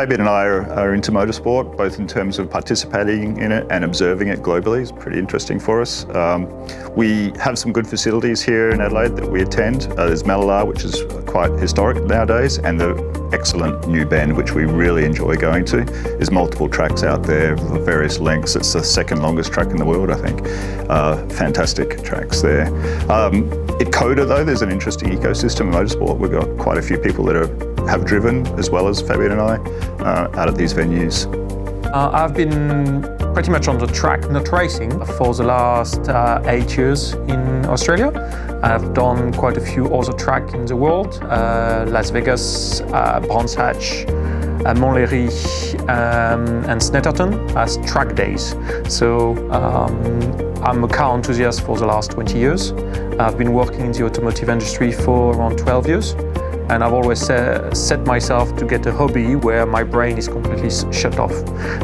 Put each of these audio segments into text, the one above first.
Fabien and I are into motorsport, both in terms of participating in it and observing it globally. It's pretty interesting for us. We have some good facilities here in Adelaide that we attend. There's Mallala, which is quite historic nowadays, and the excellent New Bend, which we really enjoy going to. There's multiple tracks out there of various lengths. It's the second longest track in the world, I think. Fantastic tracks there. At Cohda, though, there's an interesting ecosystem in motorsport. We've got quite a few people that have driven, as well as Fabien and I, out at these venues. I've been pretty much on the track, not racing, for the last 8 years in Australia. I've done quite a few other tracks in the world, Las Vegas, Brands Hatch, Montlhéry and Snetterton as track days. So I'm a car enthusiast for the last 20 years. I've been working in the automotive industry for around 12 years. And I've always set myself to get a hobby where my brain is completely shut off.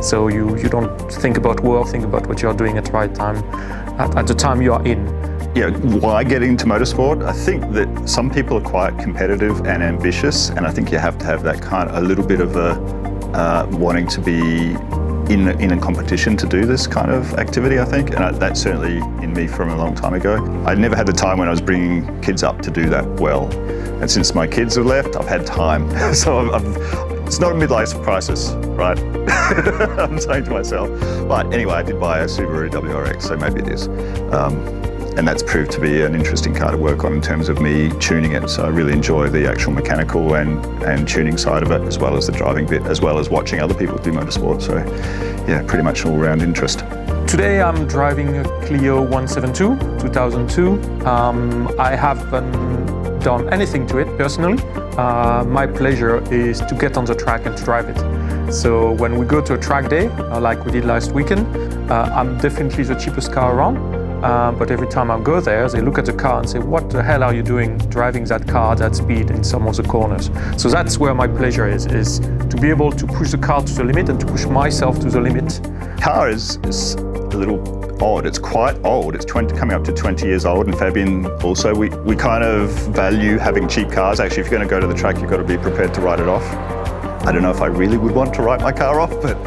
So you don't think about work, think about what you're doing at the right time, at the time you are in. Yeah, why get into motorsport? I think that some people are quite competitive and ambitious, and I think you have to have that a little bit of a wanting to be in a competition to do this kind of activity, I think, and that's certainly in me from a long time ago. I never had the time when I was bringing kids up to do that well, and since my kids have left, I've had time. So it's not a midlife crisis, right? I'm saying to myself. But anyway, I did buy a Subaru WRX, so maybe it is. And that's proved to be an interesting car to work on in terms of me tuning it. So I really enjoy the actual mechanical and tuning side of it, as well as the driving bit, as well as watching other people do motorsport. So yeah, pretty much an all-round interest. Today I'm driving a Clio 172, 2002. I haven't done anything to it personally. My pleasure is to get on the track and to drive it. So when we go to a track day, like we did last weekend, I'm definitely the cheapest car around. But every time I go there, they look at the car and say, what the hell are you doing driving that car at that speed in some of the corners? So that's where my pleasure is to be able to push the car to the limit and to push myself to the limit. Car is a little odd. It's quite old. It's coming up to 20 years old, and Fabien also, we kind of value having cheap cars. Actually, if you're going to go to the track, you've got to be prepared to write it off. I don't know if I really would want to write my car off, but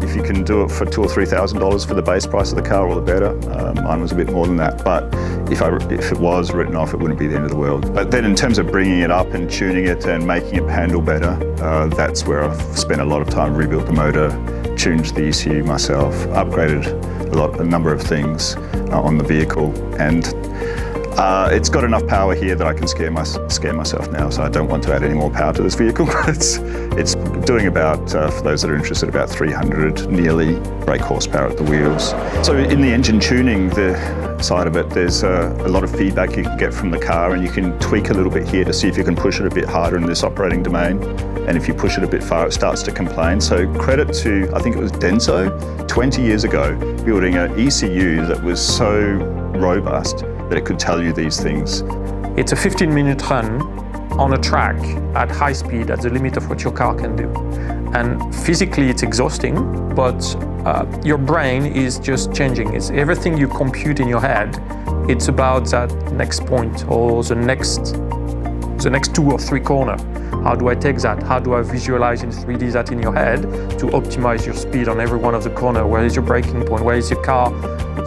if you can do it for $2,000 or $3,000 for the base price of the car, all the better. Mine was a bit more than that, but if it was written off, it wouldn't be the end of the world. But then in terms of bringing it up and tuning it and making it handle better, that's where I've spent a lot of time, rebuilt the motor, tuned the ECU myself, upgraded a number of things on the vehicle, and it's got enough power here that I can scare myself now, so I don't want to add any more power to this vehicle. It's doing about, for those that are interested, about 300 nearly brake horsepower at the wheels. So in the engine tuning, the side of it, there's a lot of feedback you can get from the car, and you can tweak a little bit here to see if you can push it a bit harder in this operating domain. And if you push it a bit far, it starts to complain. So credit to, I think it was Denso, 20 years ago, building an ECU that was so robust that it could tell you these things. It's a 15-minute run on a track at high speed, at the limit of what your car can do. And physically it's exhausting, but your brain is just changing. It's everything you compute in your head. It's about that next point or the next 2 or 3 corners. How do I take that? How do I visualize in 3D that in your head to optimize your speed on every one of the corners? Where is your braking point? Where is your car?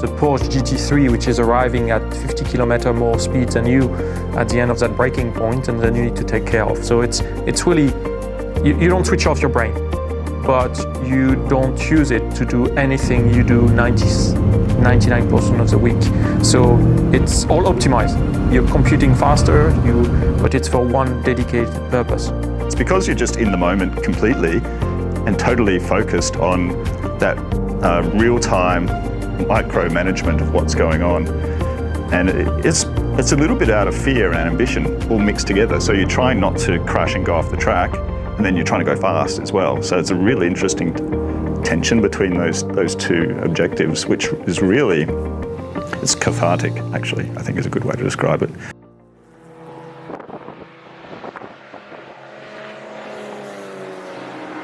The Porsche GT3, which is arriving at 50 km more speed than you at the end of that braking point, and then you need to take care of. So it's really, you don't switch off your brain, but you don't use it to do anything you do 99% of the week. So it's all optimized. You're computing faster, but it's for one dedicated purpose. It's because you're just in the moment completely and totally focused on that real-time micromanagement of what's going on. And it's a little bit out of fear and ambition all mixed together. So you're trying not to crash and go off the track, and then you're trying to go fast as well. So it's a really interesting tension between those two objectives, which is really, it's cathartic, actually, I think is a good way to describe it.